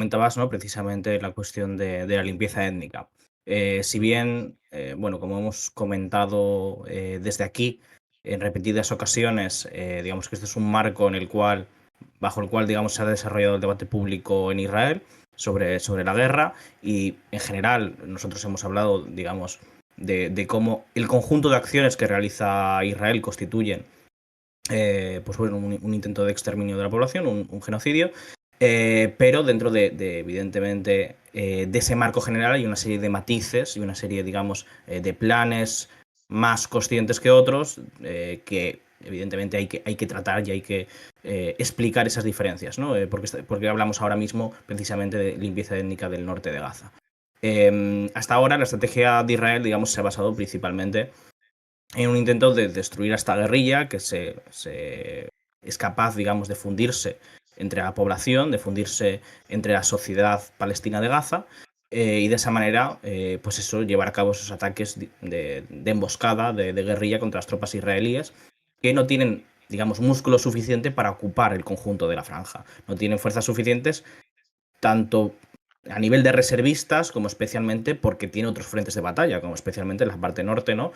comentabas, ¿no? Precisamente la cuestión de la limpieza étnica. Si bien, bueno, como hemos comentado desde aquí en repetidas ocasiones, digamos que este es un marco bajo el cual, digamos, se ha desarrollado el debate público en Israel sobre la guerra y en general nosotros hemos hablado, digamos, de cómo el conjunto de acciones que realiza Israel constituyen pues bueno, un intento de exterminio de la población, un genocidio, pero dentro evidentemente, de ese marco general hay una serie de matices y una serie, digamos, de planes más conscientes que otros que evidentemente hay que tratar y hay que explicar esas diferencias, ¿no? Porque hablamos ahora mismo precisamente de limpieza étnica del norte de Gaza. Hasta ahora la estrategia de Israel, digamos, se ha basado principalmente en un intento de destruir a esta guerrilla es capaz, digamos, de fundirse entre la población, de fundirse entre la sociedad palestina de Gaza y de esa manera, pues eso, llevar a cabo esos ataques de emboscada, de guerrilla contra las tropas israelíes que no tienen, digamos, músculo suficiente para ocupar el conjunto de la franja. No tienen fuerzas suficientes tanto a nivel de reservistas como especialmente porque tiene otros frentes de batalla, como especialmente en la parte norte, ¿no?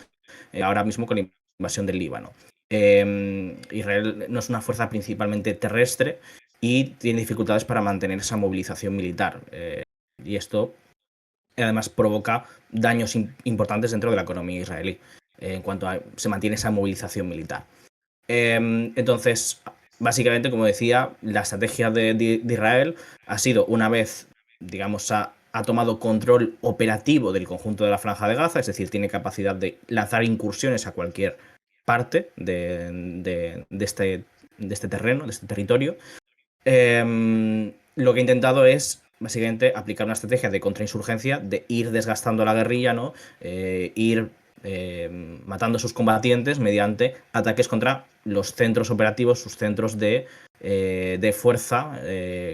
Ahora mismo con la invasión del Líbano. Israel no es una fuerza principalmente terrestre y tiene dificultades para mantener esa movilización militar. Y esto además provoca daños importantes dentro de la economía israelí en cuanto a se mantiene esa movilización militar. Entonces, básicamente, como decía, la estrategia de Israel ha sido, una vez, digamos, ha tomado control operativo del conjunto de la Franja de Gaza, es decir, tiene capacidad de lanzar incursiones a cualquier parte de este terreno, de este territorio. Lo que he intentado es básicamente aplicar una estrategia de contrainsurgencia, de ir desgastando la guerrilla, ¿no? Ir matando a sus combatientes mediante ataques contra los centros operativos, sus centros de fuerza,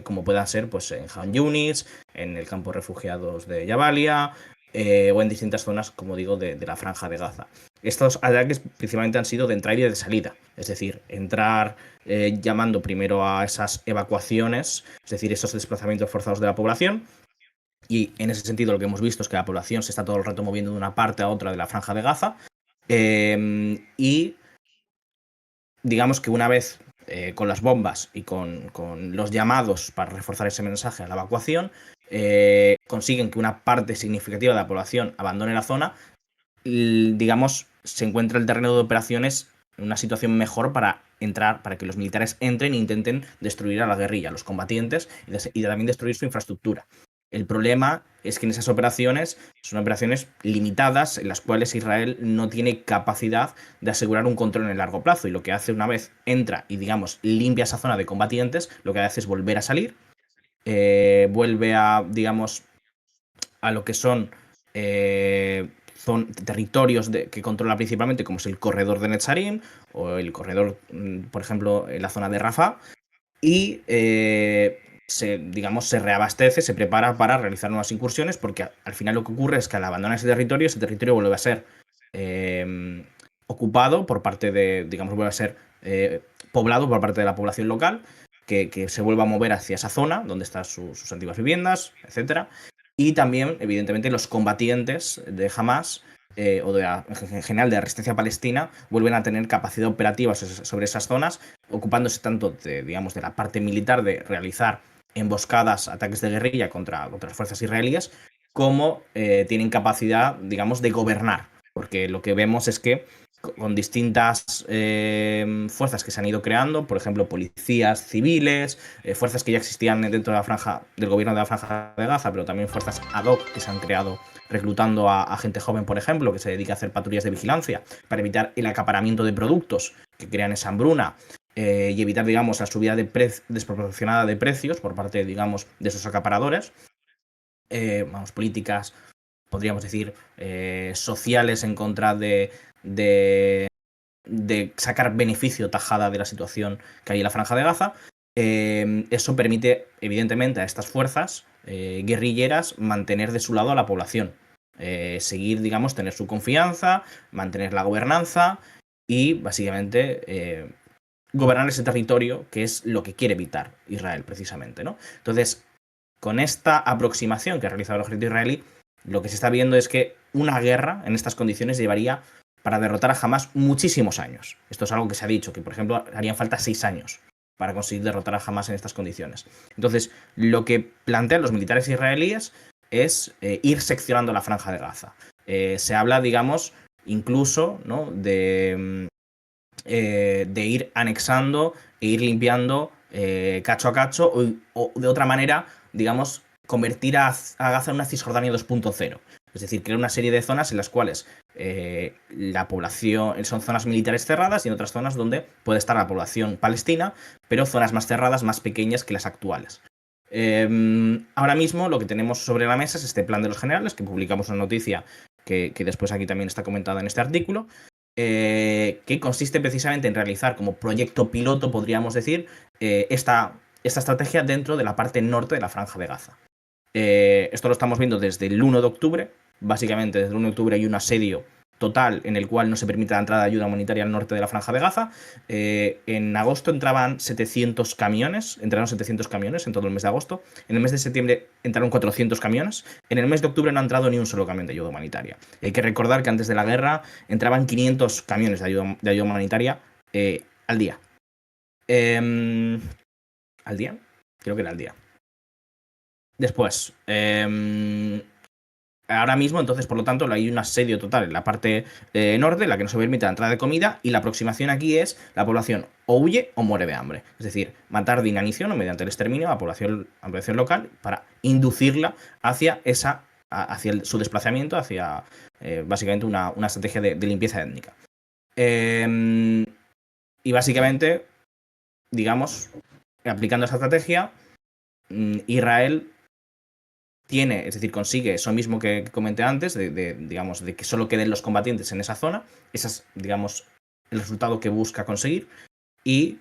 como puedan ser pues, en Han Yunis, en el campo de refugiados de Jabalia o en distintas zonas, como digo, de la Franja de Gaza. Estos ataques principalmente han sido de entrada y de salida, es decir, entrar llamando primero a esas evacuaciones, es decir, esos desplazamientos forzados de la población. Y en ese sentido lo que hemos visto es que la población se está todo el rato moviendo de una parte a otra de la franja de Gaza. Y digamos que una vez con las bombas y con los llamados para reforzar ese mensaje a la evacuación, consiguen que una parte significativa de la población abandone la zona, digamos, se encuentra el terreno de operaciones en una situación mejor para entrar, para que los militares entren e intenten destruir a la guerrilla, a los combatientes y también destruir su infraestructura. El problema es que en esas operaciones son operaciones limitadas en las cuales Israel no tiene capacidad de asegurar un control en el largo plazo y lo que hace una vez entra y digamos limpia esa zona de combatientes, lo que hace es volver a salir, vuelve a digamos a lo que son territorios que controla principalmente, como es el corredor de Netzarim o el corredor, por ejemplo, en la zona de Rafah, y digamos, se reabastece, se prepara para realizar nuevas incursiones, porque al final lo que ocurre es que al abandonar ese territorio vuelve a ser ocupado por parte de, digamos, vuelve a ser poblado por parte de la población local, que se vuelva a mover hacia esa zona donde están sus antiguas viviendas, etcétera. Y también, evidentemente, los combatientes de Hamas en general de la resistencia palestina vuelven a tener capacidad operativa sobre esas zonas, ocupándose tanto de, digamos, de la parte militar de realizar emboscadas, ataques de guerrilla contra las fuerzas israelíes, como tienen capacidad, digamos, de gobernar. Porque lo que vemos es que con distintas fuerzas que se han ido creando, por ejemplo, policías civiles, fuerzas que ya existían dentro de la franja del gobierno de la franja de Gaza, pero también fuerzas ad hoc que se han creado reclutando a gente joven, por ejemplo, que se dedica a hacer patrullas de vigilancia para evitar el acaparamiento de productos que crean esa hambruna y evitar, digamos, la subida desproporcionada de precios por parte, digamos, de esos acaparadores. Vamos, políticas, podríamos decir, sociales en contra de sacar beneficio tajada de la situación que hay en la Franja de Gaza. Eso permite, evidentemente, a estas fuerzas guerrilleras mantener de su lado a la población. Seguir, digamos, tener su confianza, mantener la gobernanza y, básicamente, gobernar ese territorio, que es lo que quiere evitar Israel, precisamente, ¿no? Entonces, con esta aproximación que ha realizado el ejército israelí, lo que se está viendo es que una guerra en estas condiciones llevaría para derrotar a Hamas muchísimos años. Esto es algo que se ha dicho, que por ejemplo harían falta 6 años para conseguir derrotar a Hamas en estas condiciones. Entonces, lo que plantean los militares israelíes es ir seccionando la franja de Gaza. Se habla, digamos, incluso, ¿no?, de ir anexando e ir limpiando cacho a cacho o de otra manera, digamos, convertir a Gaza en una Cisjordania 2.0. Es decir, crear una serie de zonas en las cuales la población son zonas militares cerradas y en otras zonas donde puede estar la población palestina, pero zonas más cerradas, más pequeñas que las actuales. Ahora mismo lo que tenemos sobre la mesa es este plan de los generales, que publicamos una noticia que después aquí también está comentada en este artículo, que consiste precisamente en realizar como proyecto piloto, podríamos decir, esta estrategia dentro de la parte norte de la Franja de Gaza. Esto lo estamos viendo desde el 1 de octubre. Básicamente, desde el 1 de octubre hay un asedio total en el cual no se permite la entrada de ayuda humanitaria al norte de la Franja de Gaza. En agosto entraron 700 camiones en todo el mes de agosto. En el mes de septiembre entraron 400 camiones. En el mes de octubre no ha entrado ni un solo camión de ayuda humanitaria. Hay que recordar que antes de la guerra entraban 500 camiones de ayuda humanitaria al día. ¿Al día? Creo que era al día. Después, ahora mismo, entonces, por lo tanto, hay un asedio total en la parte norte, en la que no se permite la entrada de comida, y la aproximación aquí es la población o huye o muere de hambre. Es decir, matar de inanición o mediante el exterminio a la población local para inducirla hacia su desplazamiento, hacia básicamente una estrategia de limpieza étnica. Y básicamente, digamos, aplicando esa estrategia, Israel tiene, es decir, consigue eso mismo que comenté antes, digamos, de que solo queden los combatientes en esa zona. Ese es, digamos, el resultado que busca conseguir. Y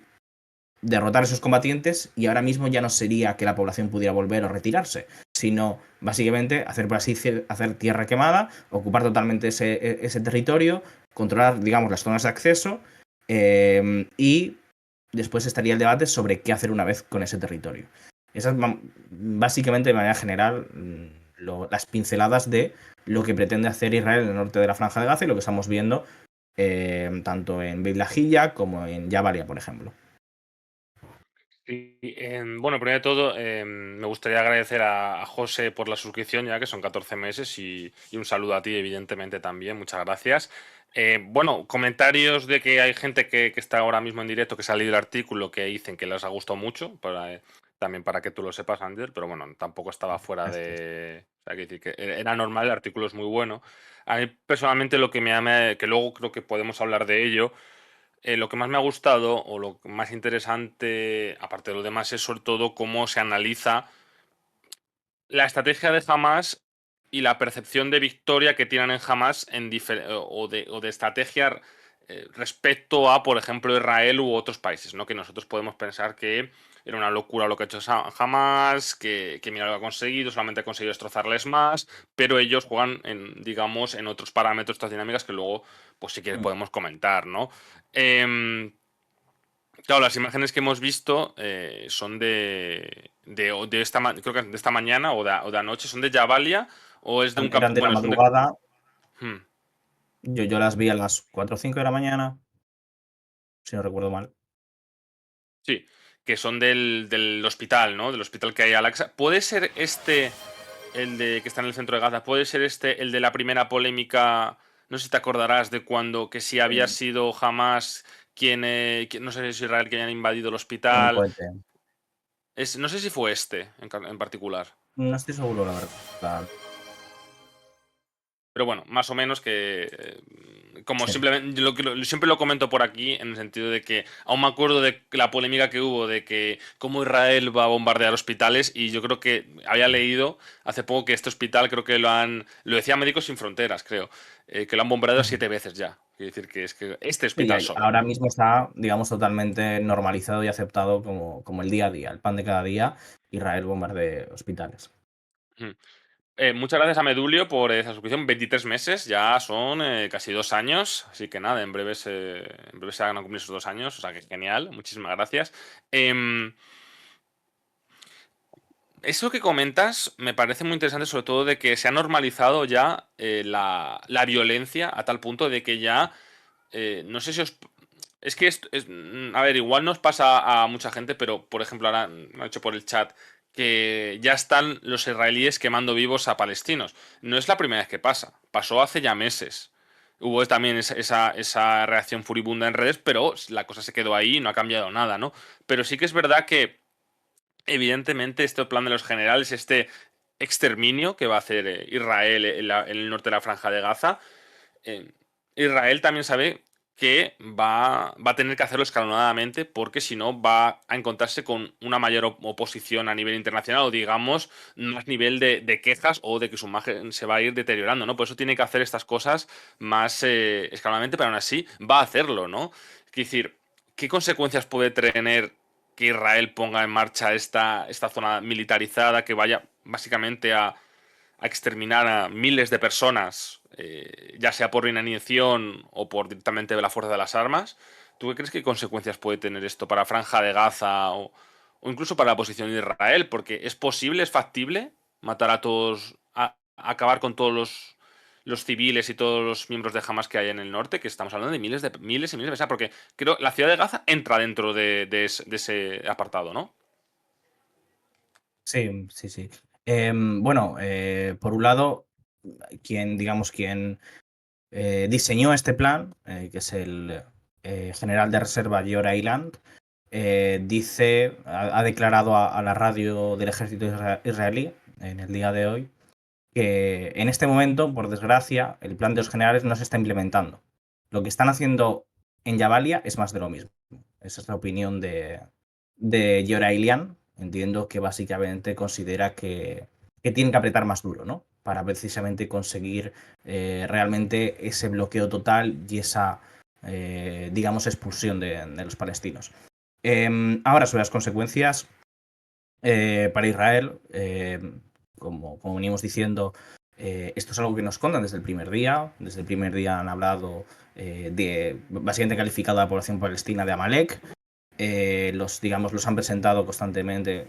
derrotar a esos combatientes, y ahora mismo ya no sería que la población pudiera volver o retirarse, sino básicamente hacer, por así decir, hacer tierra quemada, ocupar totalmente ese territorio, controlar, digamos, las zonas de acceso, y después estaría el debate sobre qué hacer una vez con ese territorio. Esas básicamente, de manera general, las pinceladas de lo que pretende hacer Israel en el norte de la Franja de Gaza y lo que estamos viendo tanto en Beit Lahilla como en Jabalia, por ejemplo. Sí, bueno, primero de todo, me gustaría agradecer a José por la suscripción, ya que son 14 meses, y un saludo a ti, evidentemente, también. Muchas gracias. Bueno, comentarios de que hay gente que está ahora mismo en directo, que se ha leído el artículo, que dicen que les ha gustado mucho, también para que tú lo sepas, Ander, pero bueno, tampoco estaba fuera Gracias. de... O sea, que decir que era normal, el artículo es muy bueno. A mí, personalmente, lo que me llama, que luego creo que podemos hablar de ello, lo que más me ha gustado o lo más interesante, aparte de lo demás, es sobre todo cómo se analiza la estrategia de Hamas y la percepción de victoria que tienen en Hamas o de estrategia respecto a, por ejemplo, Israel u otros países, ¿no? Que nosotros podemos pensar que era una locura lo que ha hecho Hamas, que mira lo que ha conseguido, solamente ha conseguido destrozarles más, pero ellos juegan digamos, en otros parámetros, estas dinámicas que luego, pues si quieres, podemos comentar, ¿no? Em, Claro, las imágenes que hemos visto son de creo que de esta mañana o de anoche. ¿Son de Jabalia o es de un campo? Eran de la Bueno, son de... madrugada. Hmm, Yo las vi a las 4 o 5 de la mañana, si no recuerdo mal. sí, que son del hospital, ¿no? Del hospital que hay al Aqsa. ¿Puede ser este, el de que está en el centro de Gaza, puede ser este el de la primera polémica? No sé si te acordarás de cuando que si había En, sido Hamas no sé si es Israel, que hayan invadido el en hospital. cohete. No sé si fue este en particular. No estoy seguro, la verdad. Pero bueno, más o menos que, como Sí. simplemente, siempre lo comento por aquí, en el sentido de que aún me acuerdo de la polémica que hubo de que cómo Israel va a bombardear hospitales, y yo creo que había leído hace poco que este hospital creo que lo decía Médicos Sin Fronteras, creo, que lo han bombardeado 7 veces ya. Quiere decir que es que este Sí, hospital solo. ahora mismo está, digamos, totalmente normalizado y aceptado como el día a día, el pan de cada día, Israel bombardea hospitales. Ujú. Muchas gracias a Medulio por esa suscripción. 23 meses, ya son casi 2 años. Así que nada, en breve se van a cumplir esos 2 años. O sea que genial, muchísimas gracias. Em, Eso que comentas me parece muy interesante, sobre todo de que se ha normalizado ya la violencia a tal punto de que ya, no sé si os... Es que a ver, igual nos pasa a mucha gente, pero por ejemplo, ahora me ha hecho por el chat que ya están los israelíes quemando vivos a palestinos. No es la primera vez que pasa, pasó hace ya meses. Hubo también esa reacción furibunda en redes, pero la cosa se quedó ahí y no ha cambiado nada, ¿no? Pero sí que es verdad que evidentemente, este plan de los generales, este exterminio que va a hacer Israel en el norte de la Franja de Gaza, eh, Israel también sabe que va a tener que hacerlo escalonadamente porque si no va a encontrarse con una mayor oposición a nivel internacional o digamos más nivel de quejas o de que su imagen se va a ir deteriorando, ¿no? Por eso tiene que hacer estas cosas más escalonadamente, pero aún así va a hacerlo, ¿no? Es decir, ¿qué consecuencias puede tener que Israel ponga en marcha esta zona militarizada que vaya básicamente a exterminar a miles de personas, ya sea por inanición o por directamente de la fuerza de las armas? ¿Tú qué crees que consecuencias puede tener esto para Franja de Gaza o incluso para la posición de Israel? Porque es posible, es factible matar a todos, acabar con todos los civiles y todos los miembros de Hamas que hay en el norte, que estamos hablando de miles y miles de personas, porque creo que la ciudad de Gaza entra dentro de ese apartado, ¿no? Sí, sí, sí. Bueno, por un lado, quien diseñó este plan, que es el general de reserva Giora Eiland, ha declarado a la radio del ejército israelí en el día de hoy que en este momento, por desgracia, el plan de los generales no se está implementando. Lo que están haciendo en Jabalia es más de lo mismo. Esa es la opinión de Giora Ilian. Entiendo que básicamente considera que tienen que apretar más duro, ¿no? Para precisamente conseguir realmente ese bloqueo total y esa, digamos, expulsión de los palestinos. Ahora, sobre las consecuencias para Israel, como veníamos diciendo, esto es algo que nos contan desde el primer día. Desde el primer día han hablado básicamente calificado a la población palestina de Amalek. Digamos, los han presentado constantemente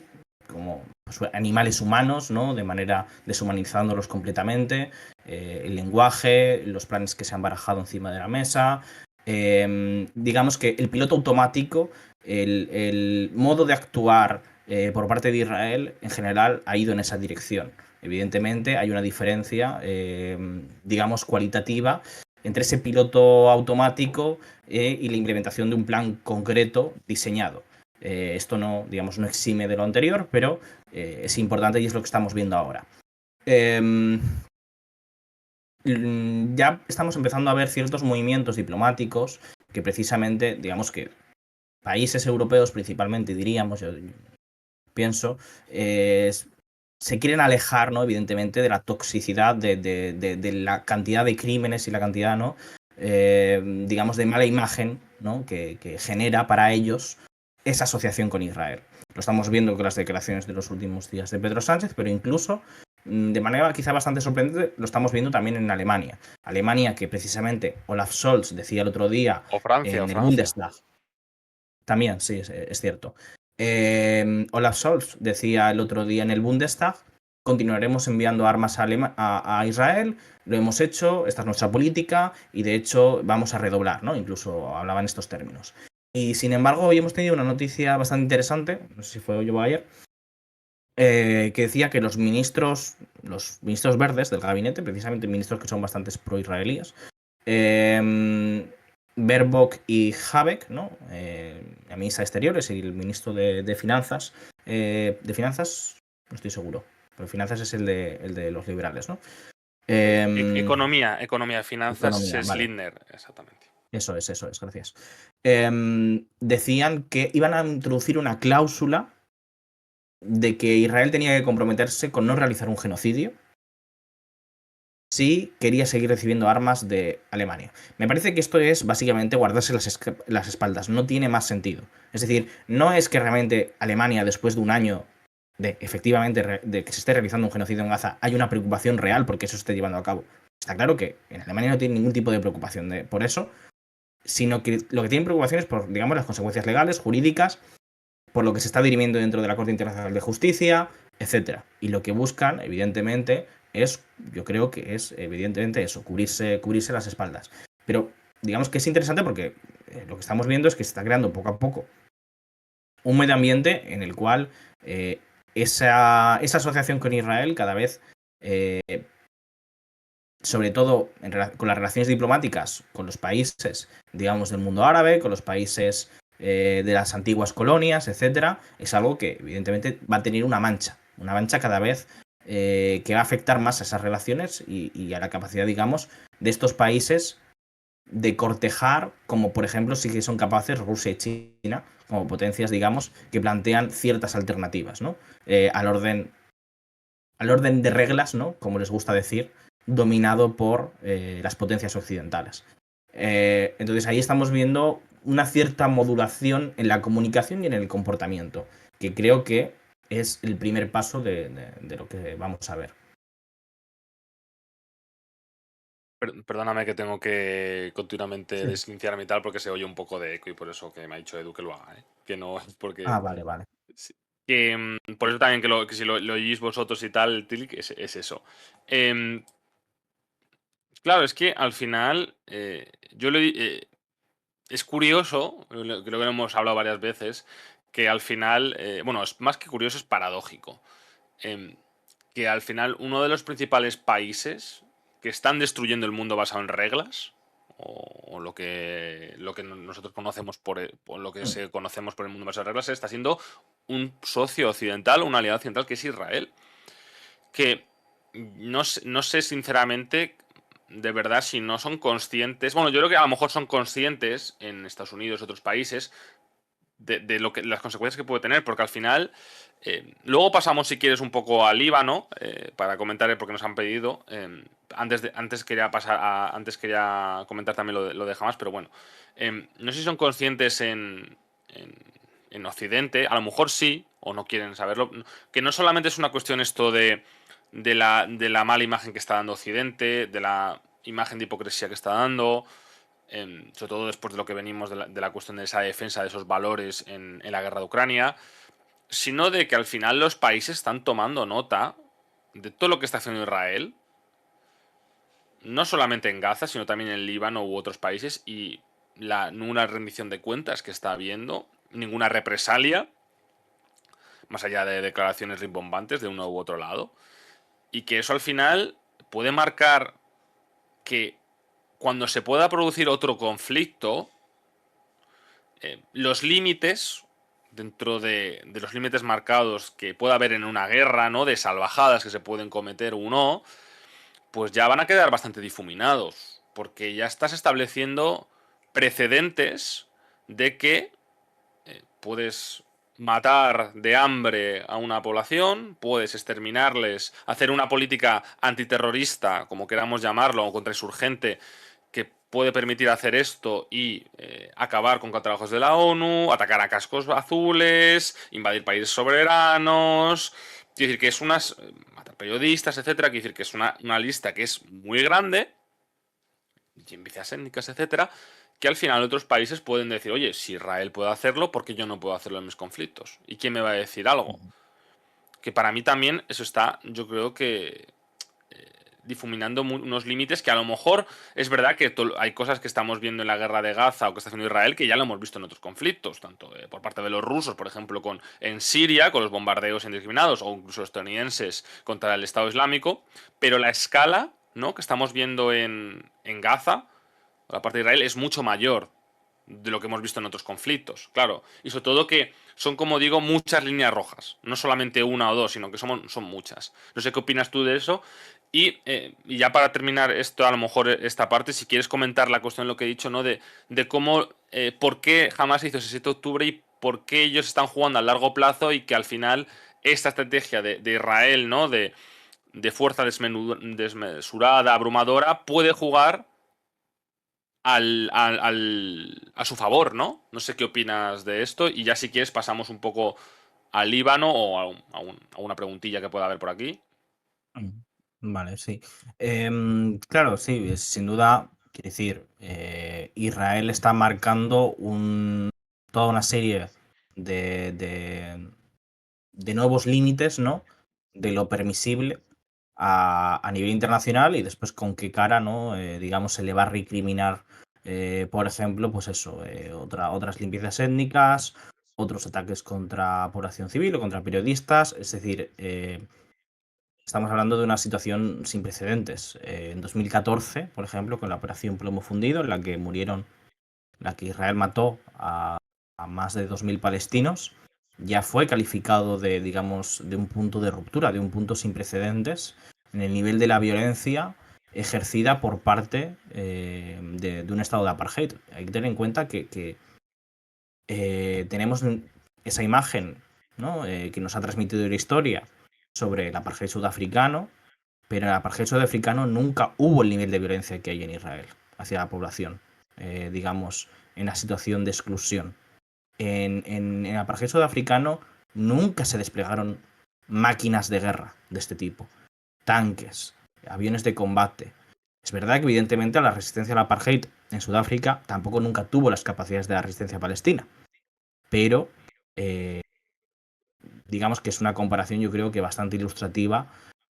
como pues, animales humanos, ¿no? De manera deshumanizándolos completamente. El lenguaje, los planes que se han barajado encima de la mesa. Digamos que el piloto automático, el modo de actuar por parte de Israel en general ha ido en esa dirección. Evidentemente hay una diferencia, digamos, cualitativa entre ese piloto automático y la implementación de un plan concreto diseñado. Esto no, digamos, no exime de lo anterior, pero es importante y es lo que estamos viendo ahora. Ya estamos empezando a ver ciertos movimientos diplomáticos que precisamente, digamos que países europeos principalmente, diríamos, yo pienso, se quieren alejar, ¿no? Evidentemente, de la toxicidad, de la cantidad de crímenes y la cantidad, ¿no? Digamos, de mala imagen, ¿no? Que genera para ellos esa asociación con Israel. Lo estamos viendo con las declaraciones de los últimos días de Pedro Sánchez, pero incluso de manera quizá bastante sorprendente lo estamos viendo también en Alemania. Alemania que precisamente Olaf Scholz decía el otro día O en el Francia. Bundestag. También, sí, es cierto. Olaf Scholz decía el otro día en el Bundestag, continuaremos enviando armas a Israel, lo hemos hecho, esta es nuestra política y de hecho vamos a redoblar, ¿no? Incluso hablaba en estos términos. Y sin embargo, hoy hemos tenido una noticia bastante interesante, no sé si fue hoy o ayer, que decía que los ministros verdes del gabinete, precisamente ministros que son bastantes pro-israelíes, Baerbock y Habeck, ¿no? La ministra de Exteriores y el ministro de Finanzas. De Finanzas, no estoy seguro. Pero Finanzas es el de los liberales, ¿no? Economía, finanzas, Economía, es vale. Lindner, exactamente. Eso es, gracias. Decían que iban a introducir una cláusula de que Israel tenía que comprometerse con no realizar un genocidio si quería seguir recibiendo armas de Alemania. Me parece que esto es básicamente guardarse las espaldas, no tiene más sentido. Es decir, no es que realmente Alemania, después de un año de efectivamente de que se esté realizando un genocidio en Gaza, haya una preocupación real porque eso se esté llevando a cabo. Está claro que en Alemania no tiene ningún tipo de preocupación por eso, sino que lo que tienen preocupación es por, digamos, las consecuencias legales, jurídicas, por lo que se está dirimiendo dentro de la Corte Internacional de Justicia, etcétera. Y lo que buscan, evidentemente, yo creo que es, evidentemente, eso, cubrirse las espaldas. Pero digamos que es interesante porque lo que estamos viendo es que se está creando poco a poco un medio ambiente en el cual eh, esa asociación con Israel cada vez, eh, sobre todo con las relaciones diplomáticas con los países, digamos, del mundo árabe, con los países de las antiguas colonias, etcétera, es algo que evidentemente va a tener una mancha cada vez que va a afectar más a esas relaciones y a la capacidad, digamos, de estos países de cortejar, como por ejemplo sí que son capaces Rusia y China, como potencias, digamos, que plantean ciertas alternativas, ¿no? Al orden de reglas, ¿no? Como les gusta decir, dominado por las potencias occidentales. Entonces ahí estamos viendo una cierta modulación en la comunicación y en el comportamiento, que creo que es el primer paso de lo que vamos a ver. Perdóname que tengo que continuamente Sí. deslizarme y tal porque se oye un poco de eco y por eso que me ha dicho Edu que lo haga, ¿eh? Que no es Ah, porque... vale, vale. sí. Que, por eso también que si lo oís vosotros y tal, Tilk, es eso. Em, claro, es que al final es curioso, creo que lo hemos hablado varias veces, que al final, bueno, es más que curioso, es paradójico. em, que al final uno de los principales países que están destruyendo el mundo basado en reglas, o lo que nosotros conocemos por lo que se conocemos por el mundo basado en reglas, está siendo un socio occidental, una aliado occidental que es Israel. Que no sé sinceramente, de verdad, si no son conscientes. Bueno, yo creo que a lo mejor son conscientes en Estados Unidos y otros países de las consecuencias que puede tener, porque al final, luego pasamos, si quieres, un poco al Líbano, para comentar porque nos han pedido. Antes quería comentar también lo de Hamas, pero bueno. No sé si son conscientes en, en Occidente, a lo mejor sí, o no quieren saberlo, que no solamente es una cuestión esto de la mala imagen que está dando Occidente, de la imagen de hipocresía que está dando, sobre todo después de lo que venimos de la cuestión de esa defensa de esos valores en la guerra de Ucrania, sino de que al final los países están tomando nota de todo lo que está haciendo Israel, no solamente en Gaza, sino también en Líbano u otros países, y ninguna rendición de cuentas que está habiendo, ninguna represalia, más allá de declaraciones rimbombantes de uno u otro lado, y que eso al final puede marcar que cuando se pueda producir otro conflicto, los límites, dentro de los límites marcados que pueda haber en una guerra, ¿no? De salvajadas que se pueden cometer o no, pues ya van a quedar bastante difuminados. Porque ya estás estableciendo precedentes de que puedes matar de hambre a una población, puedes exterminarles, hacer una política antiterrorista, como queramos llamarlo, o contrainsurgente, que puede permitir hacer esto y acabar con trabajos de la ONU, atacar a cascos azules, invadir países soberanos. Quiero decir que es matar periodistas, etcétera. Quiero decir que es una lista que es muy grande, envidias étnicas, etcétera, que al final otros países pueden decir, oye, si Israel puede hacerlo, ¿por qué yo no puedo hacerlo en mis conflictos? ¿Y quién me va a decir algo? Que para mí también eso está, yo creo que difuminando unos límites que a lo mejor es verdad que hay cosas que estamos viendo en la guerra de Gaza o que está haciendo Israel que ya lo hemos visto en otros conflictos, tanto por parte de los rusos, por ejemplo, en Siria, con los bombardeos indiscriminados, o incluso estadounidenses contra el Estado Islámico, pero la escala, ¿no?, que estamos viendo en Gaza, la parte de Israel, es mucho mayor de lo que hemos visto en otros conflictos, claro. Y sobre todo que son, como digo, muchas líneas rojas. No solamente una o dos, sino que son muchas. No sé qué opinas tú de eso. Y ya para terminar esto, a lo mejor esta parte, si quieres comentar la cuestión de lo que he dicho, ¿no? De cómo, por qué jamás hizo ese 7 de octubre y por qué ellos están jugando a largo plazo y que al final esta estrategia de Israel, ¿no? De fuerza desmesurada, abrumadora, puede jugar a su favor, ¿no? No sé qué opinas de esto y ya si quieres pasamos un poco al Líbano o a una preguntilla que pueda haber por aquí. Vale, sí. Claro, sí, sin duda, quiero decir, Israel está marcando toda una serie de, de- de nuevos límites, ¿no? de lo permisible a nivel internacional y después con qué cara, ¿no? Digamos, se le va a recriminar, por ejemplo, pues eso, otras limpiezas étnicas, otros ataques contra población civil o contra periodistas. Es decir, estamos hablando de una situación sin precedentes. En 2014, por ejemplo, con la operación Plomo Fundido, en la que Israel mató a más de 2.000 palestinos, ya fue calificado de, digamos, de un punto de ruptura, de un punto sin precedentes en el nivel de la violencia ejercida por parte de un estado de apartheid. Hay que tener en cuenta que tenemos esa imagen, ¿no? Que nos ha transmitido la historia sobre el apartheid sudafricano, pero en el apartheid sudafricano nunca hubo el nivel de violencia que hay en Israel hacia la población, digamos, en la situación de exclusión. En el apartheid sudafricano nunca se desplegaron máquinas de guerra de este tipo, tanques, aviones de combate. Es verdad que evidentemente la resistencia al apartheid en Sudáfrica tampoco nunca tuvo las capacidades de la resistencia palestina, pero digamos que es una comparación yo creo que bastante ilustrativa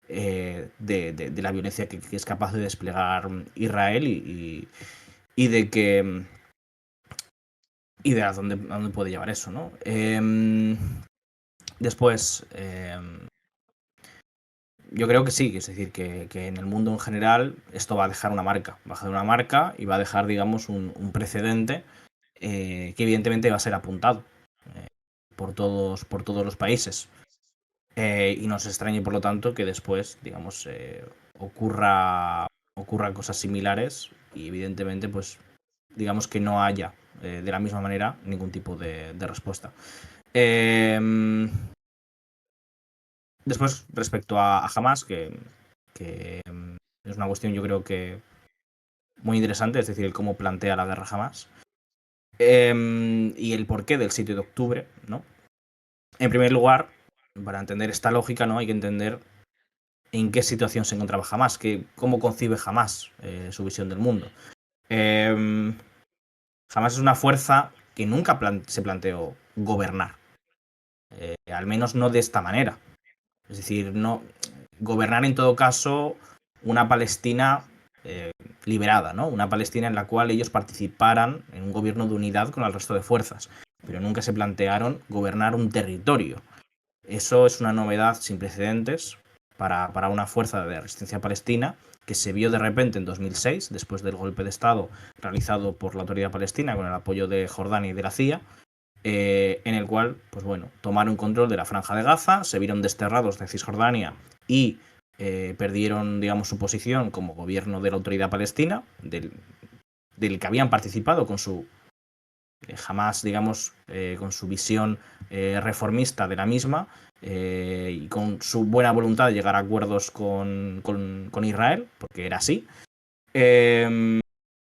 de la violencia que es capaz de desplegar Israel y de que y de a dónde puede llevar eso, ¿no? Después, yo creo que sí, es decir, que en el mundo en general esto va a dejar una marca, va a dejar una marca y va a dejar, digamos, un precedente que evidentemente va a ser apuntado eh, por todos los países. Y nos extrañe, por lo tanto, que después, digamos, ocurran cosas similares y evidentemente, pues, digamos que no haya de la misma manera ningún tipo de respuesta. Después, respecto a Hamas, que es una cuestión yo creo que muy interesante, es decir, el cómo plantea la guerra Hamas y el porqué del 7 de octubre, ¿no? En primer lugar, para entender esta lógica, ¿no? Hay que entender en qué situación se encontraba Hamas, cómo concibe Hamas su visión del mundo. Hamas es una fuerza que nunca se planteó gobernar, al menos no de esta manera. Es decir, no gobernar en todo caso una Palestina eh, liberada, ¿no? Una Palestina en la cual ellos participaran en un gobierno de unidad con el resto de fuerzas, pero nunca se plantearon gobernar un territorio. Eso es una novedad sin precedentes para una fuerza de resistencia palestina que se vio de repente en 2006, después del golpe de Estado realizado por la autoridad palestina con el apoyo de Jordania y de la CIA, en el cual, pues bueno, tomaron control de la franja de Gaza, se vieron desterrados de Cisjordania y perdieron, digamos, su posición como gobierno de la autoridad palestina, del que habían participado con su jamás, digamos, con su visión reformista de la misma y con su buena voluntad de llegar a acuerdos con Israel, porque era así,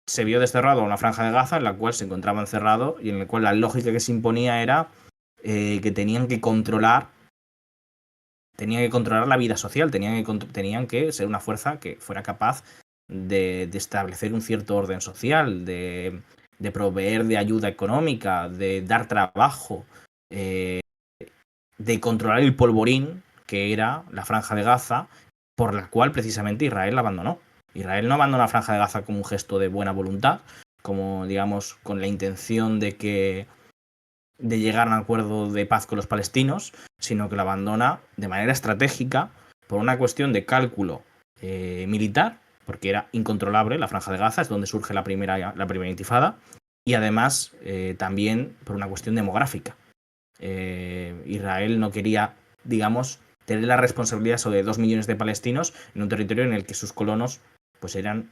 se vio desterrado a una franja de Gaza en la cual se encontraba encerrado y en la cual la lógica que se imponía era que tenían que controlar la vida social, tenían que ser una fuerza que fuera capaz de establecer un cierto orden social, de proveer de ayuda económica, de dar trabajo, eh, de controlar el polvorín que era la franja de Gaza, por la cual precisamente Israel la abandonó. Israel no abandonó la franja de Gaza como un gesto de buena voluntad, como digamos con la intención de llegar a un acuerdo de paz con los palestinos, sino que la abandona de manera estratégica por una cuestión de cálculo militar, porque era incontrolable la franja de Gaza, es donde surge la primera intifada, y además también por una cuestión demográfica. Israel no quería, digamos, tener la responsabilidad sobre 2 millones de palestinos en un territorio en el que sus colonos pues eran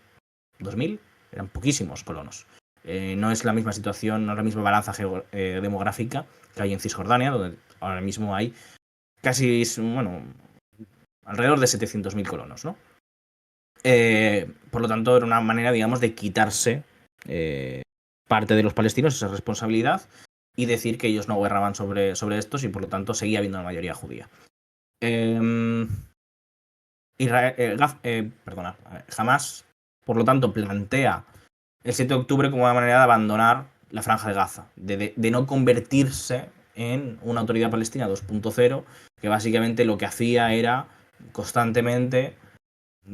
2.000, eran poquísimos colonos. No es la misma situación, no es la misma balanza demográfica que hay en Cisjordania, donde ahora mismo hay casi, bueno, alrededor de 700.000 colonos, ¿no? Por lo tanto, era una manera, digamos, de quitarse parte de los palestinos esa responsabilidad y decir que ellos no gobernaban sobre estos y por lo tanto seguía habiendo una mayoría judía. Perdona, Hamas, por lo tanto, plantea el 7 de octubre como una manera de abandonar la franja de Gaza, de no convertirse en una autoridad palestina 2.0, que básicamente lo que hacía era constantemente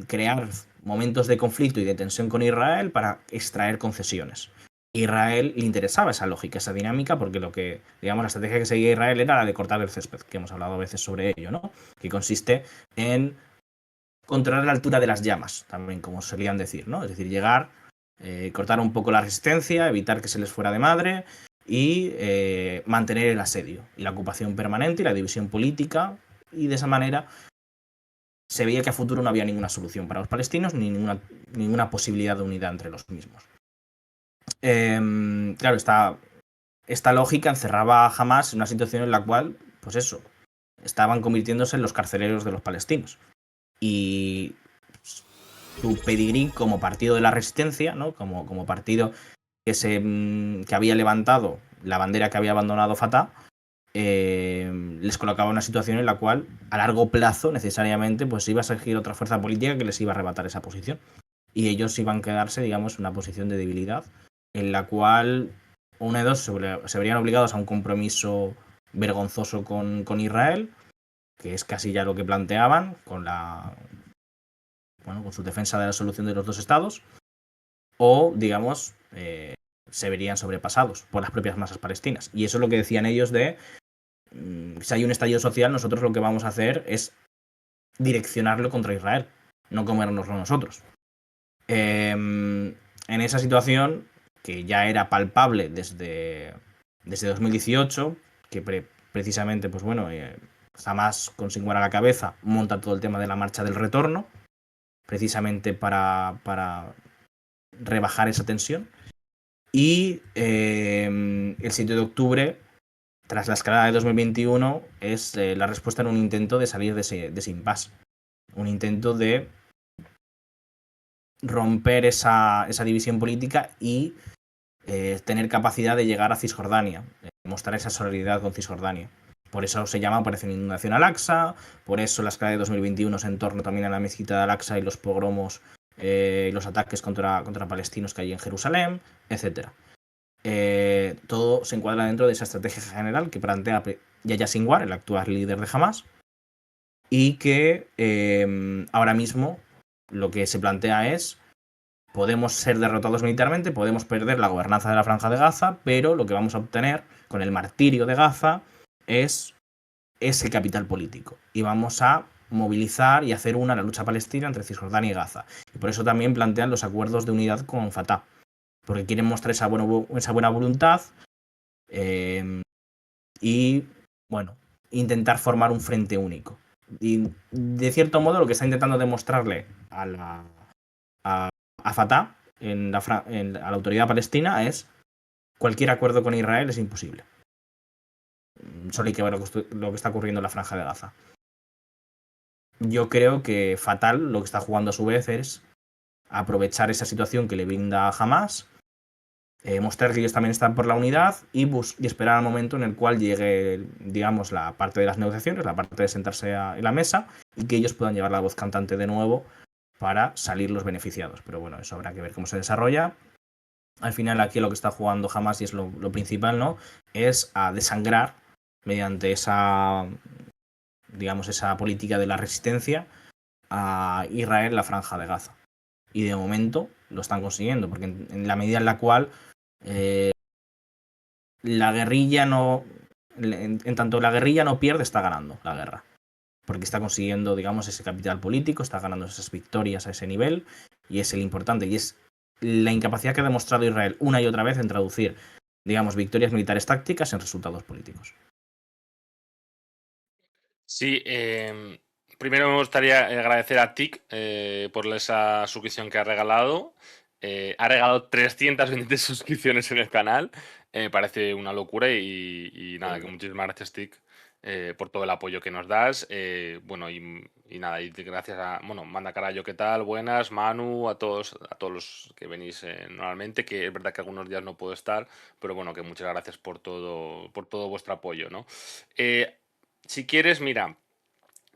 crear momentos de conflicto y de tensión con Israel para extraer concesiones. Israel le interesaba esa lógica, esa dinámica, porque lo que, digamos, la estrategia que seguía Israel era la de cortar el césped, que hemos hablado a veces sobre ello, ¿no? Que consiste en controlar la altura de las llamas, también como solían decir, ¿no? Es decir, llegar, cortar un poco la resistencia, evitar que se les fuera de madre y mantener el asedio y la ocupación permanente y la división política, y de esa manera se veía que a futuro no había ninguna solución para los palestinos ni ninguna posibilidad de unidad entre los mismos. Claro, esta lógica encerraba a Hamas en una situación en la cual, pues eso, estaban convirtiéndose en los carceleros de los palestinos. Y su pedigrí como partido de la resistencia, ¿no? Como partido que había levantado la bandera que había abandonado Fatah, les colocaba una situación en la cual a largo plazo necesariamente pues iba a surgir otra fuerza política que les iba a arrebatar esa posición, y ellos iban a quedarse, digamos, en una posición de debilidad en la cual una de dos se verían obligados a un compromiso vergonzoso con Israel, que es casi ya lo que planteaban con su defensa de la solución de los dos estados, o digamos se verían sobrepasados por las propias masas palestinas. Y eso es lo que decían ellos de si hay un estallido social, nosotros lo que vamos a hacer es direccionarlo contra Israel, no comérnoslo nosotros. En esa situación, que ya era palpable desde 2018, que precisamente, pues bueno, Hamas con Sinwar a la cabeza monta todo el tema de la marcha del retorno, precisamente para rebajar esa tensión. Y el 7 de octubre, tras la escalada de 2021, es la respuesta en un intento de salir de ese impasse. Un intento de romper esa división política y tener capacidad de llegar a Cisjordania, mostrar esa solidaridad con Cisjordania. Por eso se llama Operación Inundación Al-Aqsa, por eso la escalada de 2021 es en torno también a la mezquita de Al-Aqsa y los pogromos y los ataques contra palestinos que hay en Jerusalén, etc. Todo se encuadra dentro de esa estrategia general que plantea Yahya Sinwar, el actual líder de Hamas, y que ahora mismo lo que se plantea es: podemos ser derrotados militarmente, podemos perder la gobernanza de la Franja de Gaza, pero lo que vamos a obtener con el martirio de Gaza es ese capital político. Y vamos a movilizar y hacer una la lucha palestina entre Cisjordania y Gaza. Y por eso también plantean los acuerdos de unidad con Fatah, porque quieren mostrar esa buena voluntad y, bueno, intentar formar un frente único. Y de cierto modo lo que está intentando demostrarle a Fatah, a la autoridad palestina, es: cualquier acuerdo con Israel es imposible. Solo hay que ver lo que está ocurriendo en la Franja de Gaza. Yo creo que Fatal lo que está jugando a su vez es aprovechar esa situación que le brinda a Hamas, mostrar que ellos también están por la unidad y esperar al momento en el cual llegue, digamos, la parte de las negociaciones, la parte de sentarse en la mesa, y que ellos puedan llevar la voz cantante de nuevo para salir los beneficiados. Pero bueno, eso habrá que ver cómo se desarrolla. Al final aquí lo que está jugando Hamas, y es lo principal, ¿no?, es a desangrar mediante esa, digamos, esa política de la resistencia a Israel la Franja de Gaza. Y de momento lo están consiguiendo, porque en la medida en la cual la guerrilla no, en tanto la guerrilla no pierde, está ganando la guerra, porque está consiguiendo, digamos, ese capital político, está ganando esas victorias a ese nivel, y es el importante, y es la incapacidad que ha demostrado Israel una y otra vez en traducir, digamos, victorias militares tácticas en resultados políticos. Sí, primero me gustaría agradecer a TIC por esa suscripción que ha regalado. Ha regalado 320 suscripciones en el canal. Parece una locura y nada, que muchísimas gracias, TIC, por todo el apoyo que nos das. Bueno, y nada, y gracias a, bueno, Manda Carayo, ¿qué tal? Buenas, Manu, a todos los que venís normalmente, que es verdad que algunos días no puedo estar, pero bueno, que muchas gracias por todo vuestro apoyo, ¿no? Si quieres, mira,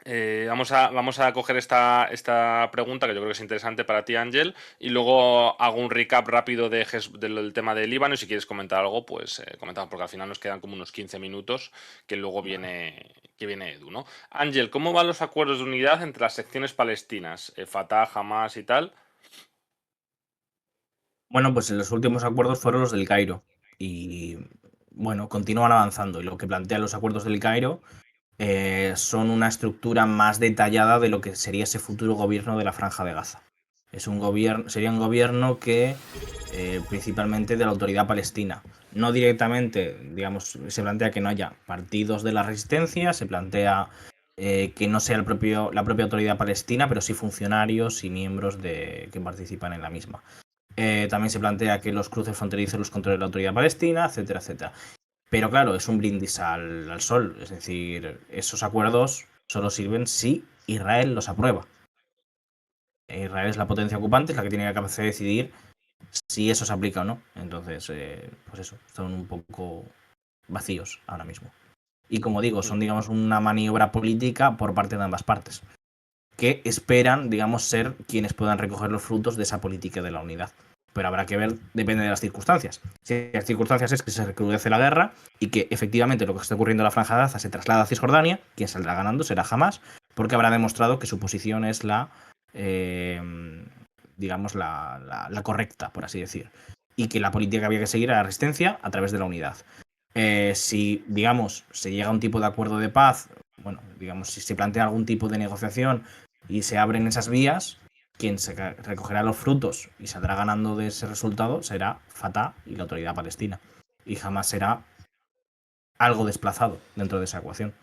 Vamos a coger esta pregunta que yo creo que es interesante para ti, Ángel, y luego hago un recap rápido del tema del Líbano y si quieres comentar algo, pues comentamos, porque al final nos quedan como unos 15 minutos que luego Vale. viene Edu, ¿no? Ángel, ¿cómo van los acuerdos de unidad entre las secciones palestinas, Fatah, Hamas y tal? Bueno, pues los últimos acuerdos fueron los del Cairo y bueno, continúan avanzando y lo que plantean los acuerdos del Cairo son una estructura más detallada de lo que sería ese futuro gobierno de la Franja de Gaza. Sería un gobierno que principalmente de la autoridad palestina. No directamente, digamos, se plantea que no haya partidos de la resistencia, se plantea que no sea la propia autoridad palestina, pero sí funcionarios y miembros que participan en la misma. También se plantea que los cruces fronterizos los controle la autoridad palestina, etcétera, etcétera. Pero claro, es un brindis al sol. Es decir, esos acuerdos solo sirven si Israel los aprueba. Israel es la potencia ocupante, es la que tiene la capacidad de decidir si eso se aplica o no. Entonces, pues eso, son un poco vacíos ahora mismo. Y como digo, son, digamos, una maniobra política por parte de ambas partes, que esperan, digamos, ser quienes puedan recoger los frutos de esa política de la unidad. Pero habrá que ver, depende de las circunstancias. Si las circunstancias es que se recrudece la guerra y que efectivamente lo que está ocurriendo en la Franja de Gaza se traslada a Cisjordania, quien saldrá ganando será Hamas, porque habrá demostrado que su posición es eh, digamos, la correcta, por así decir. Y que la política que había que seguir era la resistencia a través de la unidad. Si, digamos, se llega a un tipo de acuerdo de paz, bueno, digamos, si se plantea algún tipo de negociación y se abren esas vías, quien se recogerá los frutos y saldrá ganando de ese resultado será Fatah y la autoridad palestina. Y jamás será algo desplazado dentro de esa ecuación.